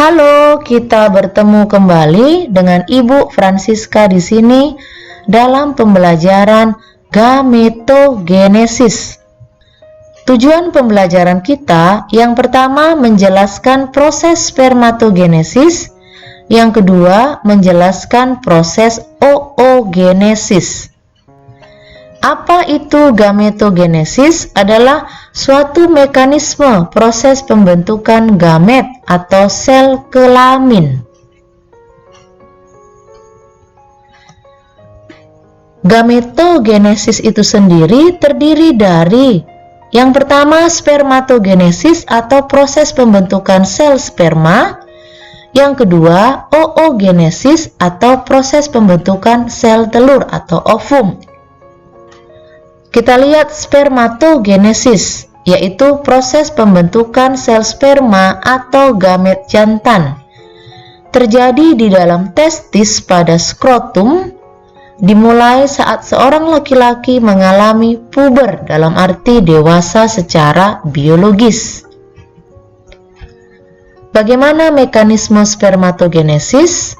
Halo, kita bertemu kembali dengan Ibu Francisca di sini dalam pembelajaran gametogenesis. Tujuan pembelajaran kita yang pertama menjelaskan proses spermatogenesis, yang kedua menjelaskan proses oogenesis. Apa itu gametogenesis? Adalah suatu mekanisme proses pembentukan gamet atau sel kelamin. Gametogenesis itu sendiri terdiri dari yang pertama spermatogenesis atau proses pembentukan sel sperma, yang kedua oogenesis atau proses pembentukan sel telur atau ovum. Kita lihat spermatogenesis, yaitu proses pembentukan sel sperma atau gamet jantan. Terjadi di dalam testis pada skrotum, dimulai saat seorang laki-laki mengalami puber dalam arti dewasa secara biologis. Bagaimana mekanisme spermatogenesis?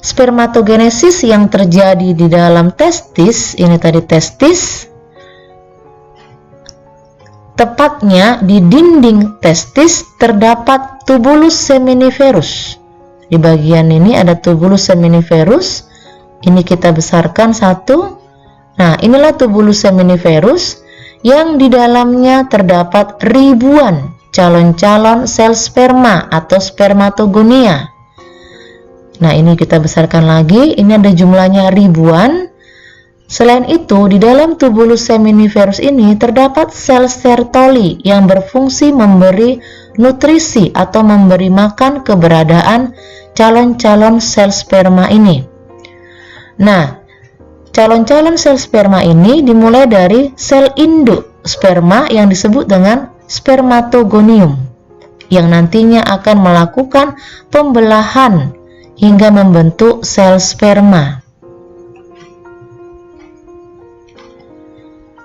Spermatogenesis yang terjadi di dalam testis, ini tadi testis, tepatnya di dinding testis terdapat tubulus seminiferus. Di bagian ini ada tubulus seminiferus. Ini kita besarkan satu. Nah, inilah tubulus seminiferus yang di dalamnya terdapat ribuan calon-calon sel sperma atau spermatogonia. Nah, ini kita besarkan lagi. Ini ada jumlahnya ribuan. Selain itu, di dalam tubulus seminiferus ini terdapat sel Sertoli yang berfungsi memberi nutrisi atau memberi makan keberadaan calon-calon sel sperma ini. Nah, calon-calon sel sperma ini dimulai dari sel induk sperma yang disebut dengan spermatogonium, yang nantinya akan melakukan pembelahan hingga membentuk sel sperma.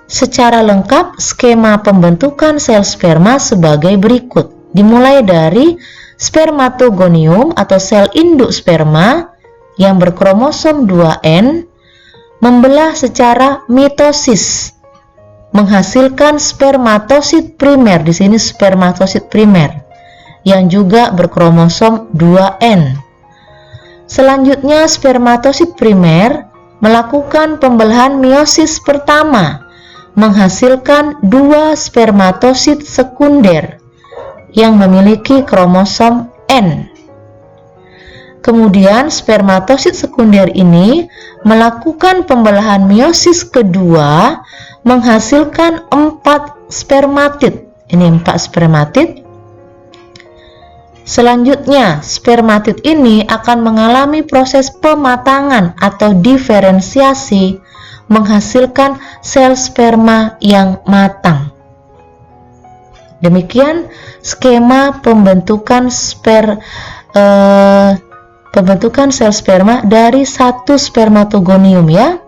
Secara lengkap, skema pembentukan sel sperma sebagai berikut. Dimulai dari spermatogonium atau sel induk sperma yang berkromosom 2N, membelah secara mitosis, menghasilkan spermatosit primer, di sini spermatosit primer, yang juga berkromosom 2N. Selanjutnya, spermatosit primer melakukan pembelahan meiosis pertama, menghasilkan dua spermatosit sekunder yang memiliki kromosom N. Kemudian spermatosit sekunder ini melakukan pembelahan meiosis kedua, menghasilkan 4 spermatid. Ini 4 spermatid. Selanjutnya, spermatid ini akan mengalami proses pematangan atau diferensiasi, menghasilkan sel sperma yang matang. Demikian skema pembentukan sel sperma dari satu spermatogonium ya.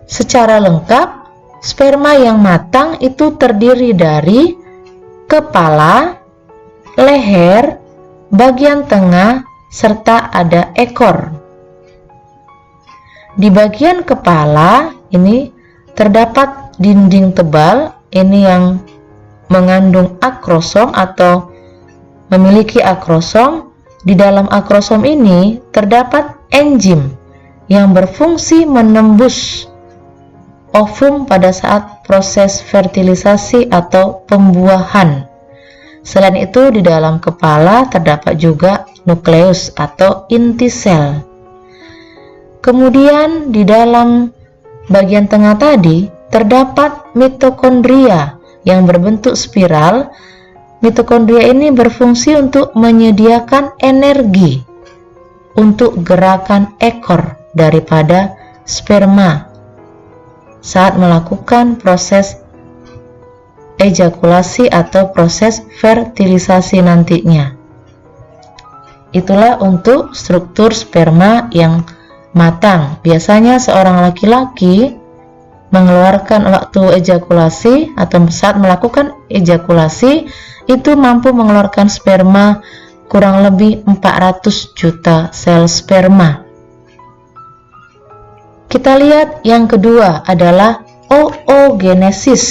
Secara lengkap, sperma yang matang itu terdiri dari kepala, leher, bagian tengah, serta ada ekor. Di bagian kepala ini terdapat dinding tebal, ini yang mengandung akrosom atau memiliki akrosom. Di dalam akrosom ini terdapat enzim yang berfungsi menembus ovum pada saat proses fertilisasi atau pembuahan. Selain itu, di dalam kepala terdapat juga nukleus atau inti sel. Kemudian di dalam bagian tengah tadi terdapat mitokondria yang berbentuk spiral. Mitokondria ini berfungsi untuk menyediakan energi untuk gerakan ekor daripada sperma saat melakukan proses ejakulasi atau proses fertilisasi nantinya. Itulah untuk struktur sperma yang matang. Biasanya seorang laki-laki mengeluarkan waktu ejakulasi atau saat melakukan ejakulasi itu mampu mengeluarkan sperma kurang lebih 400 juta sel sperma. Kita lihat yang kedua adalah oogenesis.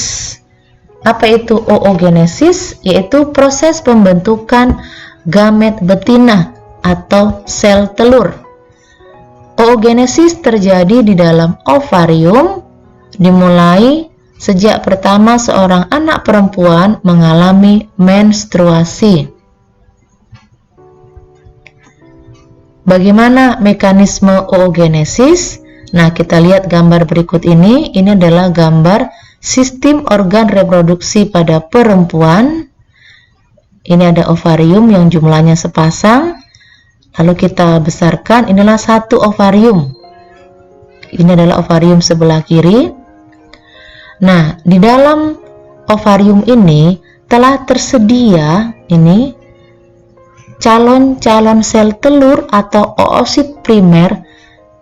Apa itu oogenesis? Yaitu proses pembentukan gamet betina atau sel telur. Oogenesis terjadi di dalam ovarium, dimulai sejak pertama seorang anak perempuan mengalami menstruasi. Bagaimana mekanisme oogenesis? Nah, kita lihat gambar berikut ini. Ini adalah gambar sistem organ reproduksi pada perempuan. Ini ada ovarium yang jumlahnya sepasang. Lalu kita besarkan, inilah satu ovarium. Ini adalah ovarium sebelah kiri. Nah, di dalam ovarium ini telah tersedia ini calon-calon sel telur atau oosit primer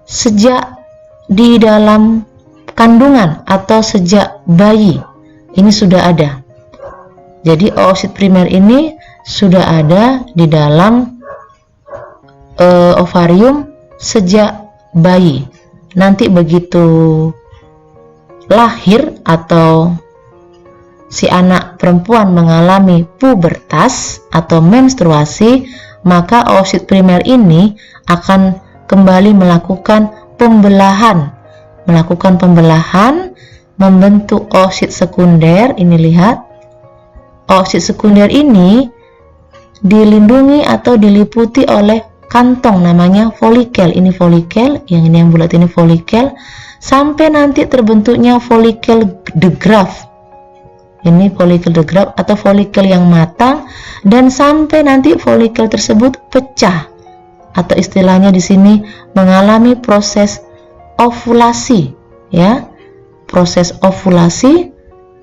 sejak di dalam kandungan atau sejak bayi. Ini sudah ada. Jadi oosit primer ini sudah ada di dalam ovarium sejak bayi. Nanti begitu lahir atau si anak perempuan mengalami pubertas atau menstruasi, maka oosit primer ini akan kembali melakukan pembelahan, membentuk oosit sekunder. Ini lihat, oosit sekunder ini dilindungi atau diliputi oleh kantong namanya folikel. Ini folikel, yang ini yang bulat ini folikel, sampai nanti terbentuknya folikel de Graaff. Ini folikel de Graaff atau folikel yang matang, dan sampai nanti folikel tersebut pecah, atau istilahnya di sini mengalami proses ovulasi, ya, proses ovulasi,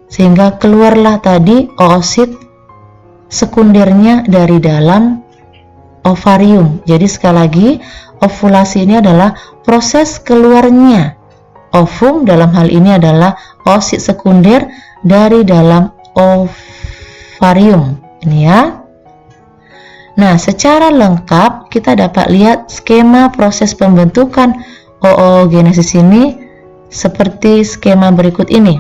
sehingga keluarlah tadi oosit sekundernya dari dalam ovarium. Jadi sekali lagi, ovulasi ini adalah proses keluarnya ovum, dalam hal ini adalah oosit sekunder dari dalam ovarium. Ini ya. Nah, secara lengkap kita dapat lihat skema proses pembentukan oogenesis ini seperti skema berikut ini.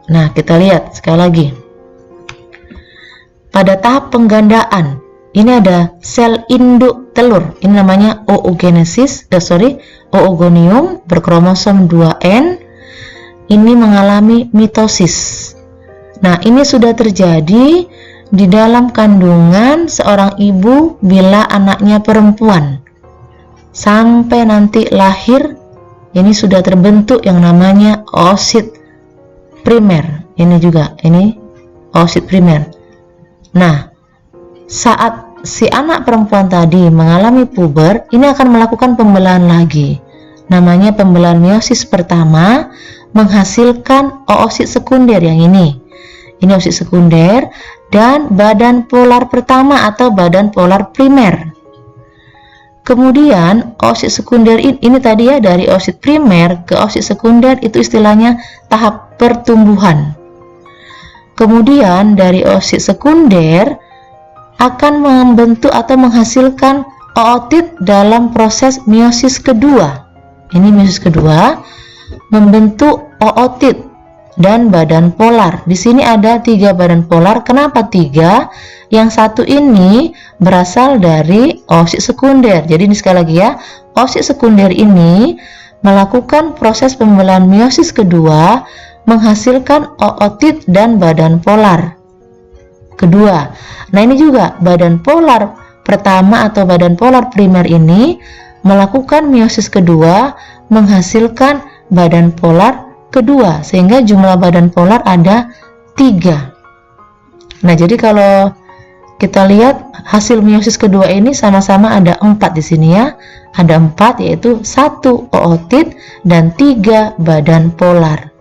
Nah, kita lihat sekali lagi. Pada tahap penggandaan, ini ada sel induk telur. Ini namanya oogenesis, oogonium berkromosom 2N. Ini mengalami mitosis. Nah, ini sudah terjadi di dalam kandungan seorang ibu bila anaknya perempuan. Sampai nanti lahir, ini sudah terbentuk yang namanya oosit primer. Ini juga, ini oosit primer. Nah, saat si anak perempuan tadi mengalami puber, ini akan melakukan pembelahan lagi. Namanya pembelahan meiosis pertama, menghasilkan oosit sekunder yang ini. Ini oosit sekunder dan badan polar pertama atau badan polar primer. Kemudian oosit sekunder ini tadi ya, dari oosit primer ke oosit sekunder itu istilahnya tahap pertumbuhan. Kemudian dari oosit sekunder akan membentuk atau menghasilkan ootit dalam proses meiosis kedua. Ini meiosis kedua membentuk ootit dan badan polar. Di sini ada 3 badan polar. Kenapa 3? Yang satu ini berasal dari oosit sekunder. Jadi ini sekali lagi ya, oosit sekunder ini melakukan proses pembelahan meiosis kedua, menghasilkan ootit dan badan polar kedua. Nah, ini juga badan polar pertama atau badan polar primer ini melakukan meiosis kedua, menghasilkan badan polar kedua, sehingga jumlah badan polar ada 3. Nah, jadi kalau kita lihat hasil meiosis kedua ini sama-sama ada 4 di sini ya. Ada 4, yaitu 1 ootit dan 3 badan polar.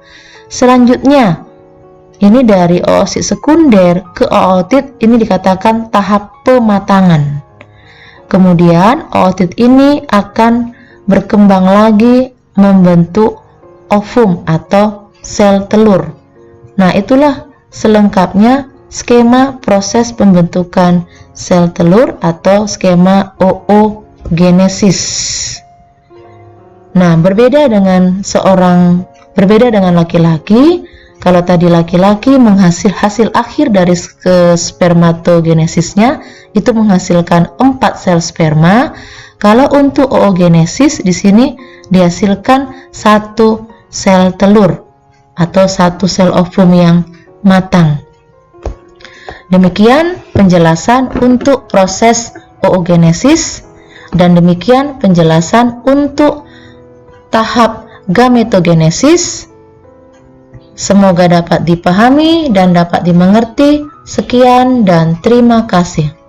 Selanjutnya, ini dari oosit sekunder ke ootit ini dikatakan tahap pematangan. Kemudian ootit ini akan berkembang lagi membentuk ovum atau sel telur. Nah, itulah selengkapnya skema proses pembentukan sel telur atau skema oogenesis. Nah, berbeda dengan laki-laki. Kalau tadi laki-laki hasil akhir dari spermatogenesisnya itu menghasilkan 4 sel sperma. Kalau untuk oogenesis di sini dihasilkan 1 sel telur atau 1 sel ovum yang matang. Demikian penjelasan untuk proses oogenesis dan demikian penjelasan untuk tahap gametogenesis. Semoga dapat dipahami dan dapat dimengerti. Sekian dan terima kasih.